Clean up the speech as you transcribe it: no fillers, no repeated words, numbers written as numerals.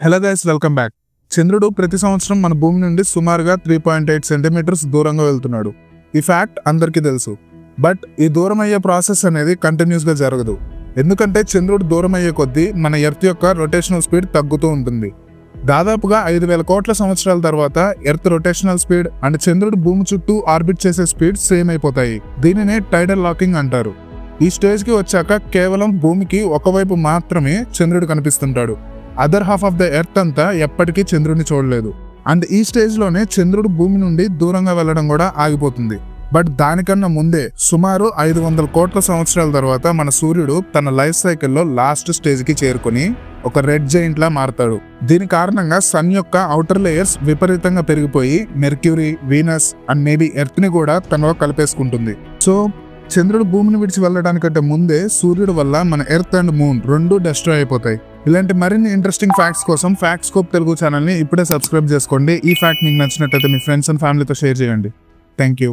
Hello guys, welcome back. చంద్రుడు ప్రతి సంవత్సరం మన భూమి నుండి సుమారుగా 3.8 సెంటీమీటర్స్ దూరంగా వెళ్తున్నాడు. ఈ ఫ్యాక్ట్ అందరికీ తెలుసు. బట్ ఈ దూరం అయ్యే ప్రాసెస్ అనేది కంటిన్యూస్గా జరగదు. ఎందుకంటే చంద్రుడు దూరం అయ్యే కొద్దీ మన ఎర్త్ యొక్క రొటేషనల్ స్పీడ్ తగ్గుతూ ఉంటుంది. దాదాపుగా 5,000 కోట్ల సంవత్సరాల తర్వాత ఎర్త్ రొటేషనల్ స్పీడ్ అండ్ చంద్రుడు భూమి చుట్టూ ఆర్బిట్ చేసే స్పీడ్ సేమ్ అయిపోతాయి. దీనినే టైడల్ లాకింగ్ అంటారు. ఈ స్టేజ్కి వచ్చాక కేవలం భూమికి ఒకవైపు మాత్రమే చంద్రుడు కనిపిస్తుంటాడు. Other half of the earth అంతా ఎప్పటికీ చంద్రుడిని చూడలేదు. అండ్ ఈ స్టేజ్లోనే చంద్రుడు భూమి నుండి దూరంగా వెళ్ళడం కూడా ఆగిపోతుంది. బట్ దానికన్నా ముందే సుమారు 500 కోట్ల సంవత్సరాల తర్వాత మన సూర్యుడు తన లైఫ్ సైకిల్లో లాస్ట్ స్టేజ్కి చేరుకొని ఒక రెడ్ జైంట్ లా మారతాడు. దీని కారణంగా సన్ యొక్క ఔటర్ లేయర్స్ విపరీతంగా పెరిగిపోయి mercury, Venus and maybe earth ని కూడా తనలో కలిపేసుకుంటుంది. సో చంద్రుడు భూమిని విడిచి వెళ్ళడానికంటే ముందే సూర్యుడు వల్ల మన ఎర్త్ అండ్ మూన్ రెండు డెస్ట్రాయ్ అయిపోతాయి. ఇలాంటి మరిన్ని ఇంట్రెస్టింగ్ ఫ్యాక్ట్స్ కోసం ఫ్యాక్ట్ స్కోప్ తెలుగు ఛానల్ని ఇప్పుడే సబ్స్క్రైబ్ చేసుకోండి. ఈ ఫ్యాక్ట్ మీకు నచ్చినట్లయితే మీ ఫ్రెండ్స్ అండ్ ఫ్యామిలీతో షేర్ చేయండి. Thank you.